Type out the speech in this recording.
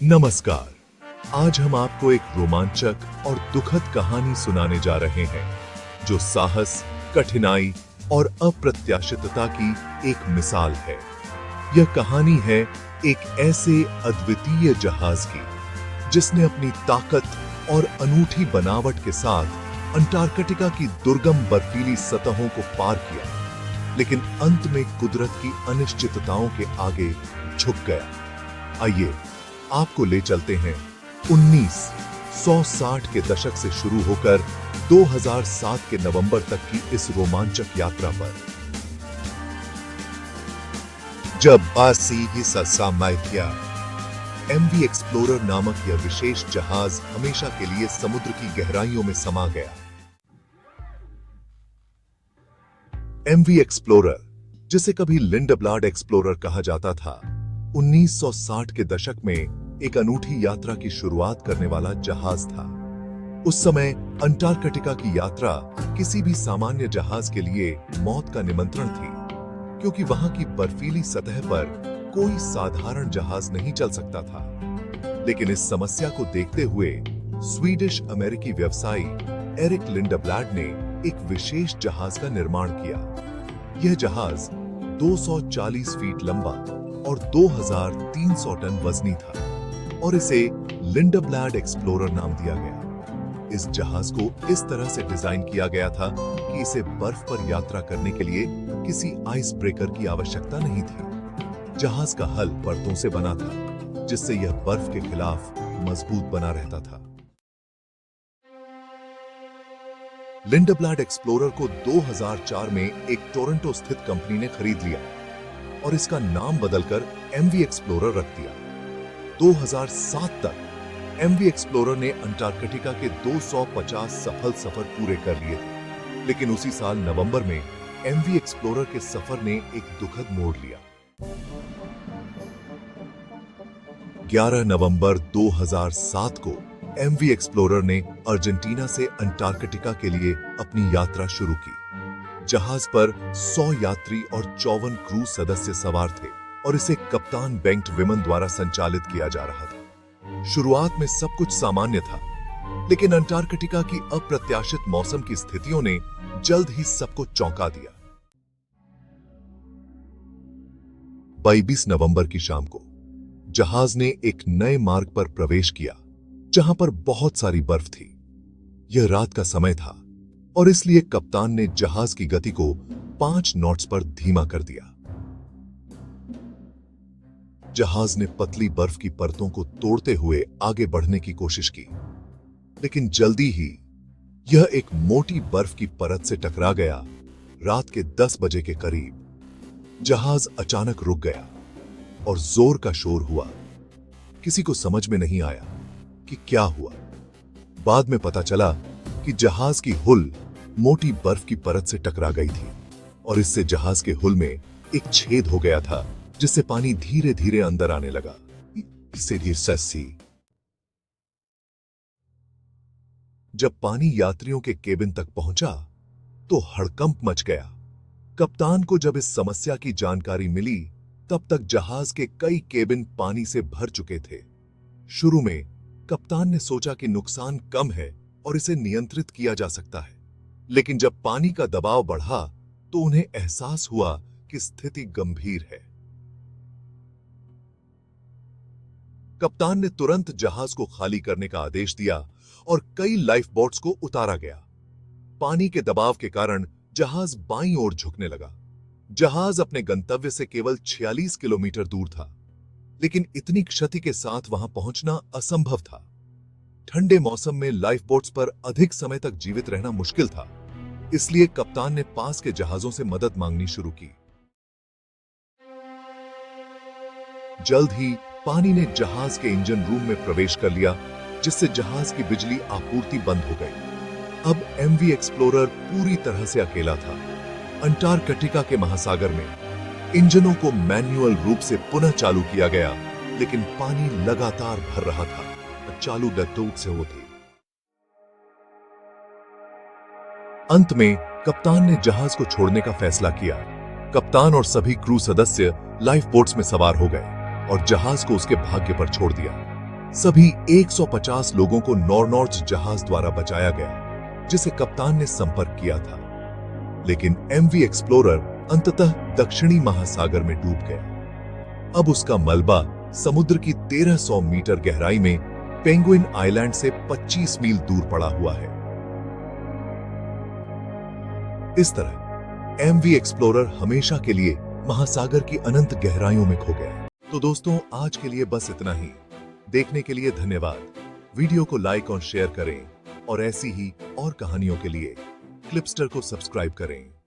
नमस्कार। आज हम आपको एक रोमांचक और दुखद कहानी सुनाने जा रहे हैं जो साहस, कठिनाई और अप्रत्याशितता की एक मिसाल है। यह कहानी है एक ऐसे अद्वितीय जहाज की जिसने अपनी ताकत और अनूठी बनावट के साथ अंटार्कटिका की दुर्गम बर्फीली सतहों को पार किया, लेकिन अंत में कुदरत की अनिश्चितताओं के आगे झुक गया। आइए आपको ले चलते हैं 1960 के दशक से शुरू होकर 2007 के नवंबर तक की इस रोमांचक यात्रा पर। जब एमवी एक्सप्लोरर नामक यह विशेष जहाज हमेशा के लिए समुद्र की गहराइयों में समा गया। एमवी एक्सप्लोरर, जिसे कभी लिंडब्लाड एक्सप्लोरर कहा जाता था, 1960 के दशक में एक अनूठी यात्रा की शुरुआत करने वाला जहाज था। उस समय अंटार्कटिका की यात्रा किसी भी सामान्य जहाज के लिए मौत का निमंत्रण थी, क्योंकि वहां की बर्फीली सतह पर कोई साधारण जहाज नहीं चल सकता था। लेकिन इस समस्या को देखते हुए स्वीडिश अमेरिकी व्यवसायी एरिक लिंडब्लाड ने एक विशेष जहाज का निर्माण किया। यह जहाज 240 फीट लंबा और 2300 टन वजनी था और इसे लिंडब्लाड एक्सप्लोरर नाम दिया गया। इस जहाज को इस तरह से डिजाइन किया गया था कि इसे बर्फ पर यात्रा करने के लिए किसी आइस ब्रेकर की आवश्यकता नहीं थी। जहाज का हल परतों से बना था, जिससे यह बर्फ के खिलाफ मजबूत बना रहता था। लिंडब्लाड एक्सप्लोरर को 2004 में एक टोरंटो स्थित कंपनी ने खरीद लिया और इसका नाम बदलकर एमवी एक्सप्लोरर रख दिया। 2007 तक एमवी एक्सप्लोरर ने अंटार्कटिका के 250 सफल सफर पूरे कर लिए थे, लेकिन उसी साल नवंबर में एमवी एक्सप्लोरर के सफर ने एक दुखद मोड़ लिया। 11 नवंबर 2007 को एमवी एक्सप्लोरर ने अर्जेंटीना से अंटार्कटिका के लिए अपनी यात्रा शुरू की। जहाज पर 100 यात्री और 54 क्रू सदस्य सवार थे और इसे कप्तान बेंट विमन द्वारा संचालित किया जा रहा था। शुरुआत में सब कुछ सामान्य था, लेकिन अंटार्कटिका की अप्रत्याशित मौसम की स्थितियों ने जल्द ही सबको चौंका दिया। 22 नवंबर की शाम को जहाज ने एक नए मार्ग पर प्रवेश किया, जहां पर बहुत सारी बर्फ थी। यह रात का समय था और इसलिए कप्तान ने जहाज की गति को 5 नॉट्स पर धीमा कर दिया। जहाज ने पतली बर्फ की परतों को तोड़ते हुए आगे बढ़ने की कोशिश की, लेकिन जल्दी ही यह एक मोटी बर्फ की परत से टकरा गया। रात के 10 बजे के करीब जहाज अचानक रुक गया और जोर का शोर हुआ। किसी को समझ में नहीं आया कि क्या हुआ। बाद में पता चला कि जहाज की हुल मोटी बर्फ की परत से टकरा गई थी और इससे जहाज के हुल में एक छेद हो गया था, जिससे पानी धीरे धीरे अंदर आने लगा। जब पानी यात्रियों के केबिन तक पहुंचा तो हड़कंप मच गया। कप्तान को जब इस समस्या की जानकारी मिली, तब तक जहाज के कई केबिन पानी से भर चुके थे। शुरू में कप्तान ने सोचा कि नुकसान कम है और इसे नियंत्रित किया जा सकता है, लेकिन जब पानी का दबाव बढ़ा तो उन्हें एहसास हुआ कि स्थिति गंभीर है। कप्तान ने तुरंत जहाज को खाली करने का आदेश दिया और कई लाइफ बोट्स को उतारा गया। पानी के दबाव के कारण जहाज बाईं ओर झुकने लगा। जहाज अपने गंतव्य से केवल 46 किलोमीटर दूर था, लेकिन इतनी क्षति के साथ वहां पहुंचना असंभव था। ठंडे मौसम में लाइफ बोट्स पर अधिक समय तक जीवित रहना मुश्किल था, इसलिए कप्तान ने पास के जहाजों से मदद मांगनी शुरू की। जल्द ही पानी ने जहाज के इंजन रूम में प्रवेश कर लिया, जिससे जहाज की बिजली आपूर्ति बंद हो गई। अब एमवी एक्सप्लोरर पूरी तरह से अकेला था। अंटार्कटिका के महासागर में इंजनों को मैन्युअल रूप से पुनः चालू किया गया, लेकिन पानी लगातार भर रहा था और चालू गतिरोध से होती। अंत में कप्तान ने जहाज को छोड़ने का फैसला किया। कप्तान और सभी क्रू सदस्य लाइफ बोट्स में सवार हो गए और जहाज को उसके भाग्य पर छोड़ दिया। सभी 150 लोगों को नॉर्नॉर्ड्स जहाज द्वारा बचाया गया, जिसे कप्तान ने संपर्क किया था। लेकिन एमवी एक्सप्लोरर अंततः दक्षिणी महासागर में डूब गया। अब उसका मलबा समुद्र की 1300 मीटर गहराई में पेंगुइन आइलैंड से 25 मील दूर पड़ा हुआ है। इस तरह एमवी एक्सप्लोरर हमेशा के लिए महासागर की अनंत गहराइयों में खो गया। तो दोस्तों, आज के लिए बस इतना ही। देखने के लिए धन्यवाद। वीडियो को लाइक और शेयर करें और ऐसी ही और कहानियों के लिए क्लिपस्टर को सब्सक्राइब करें।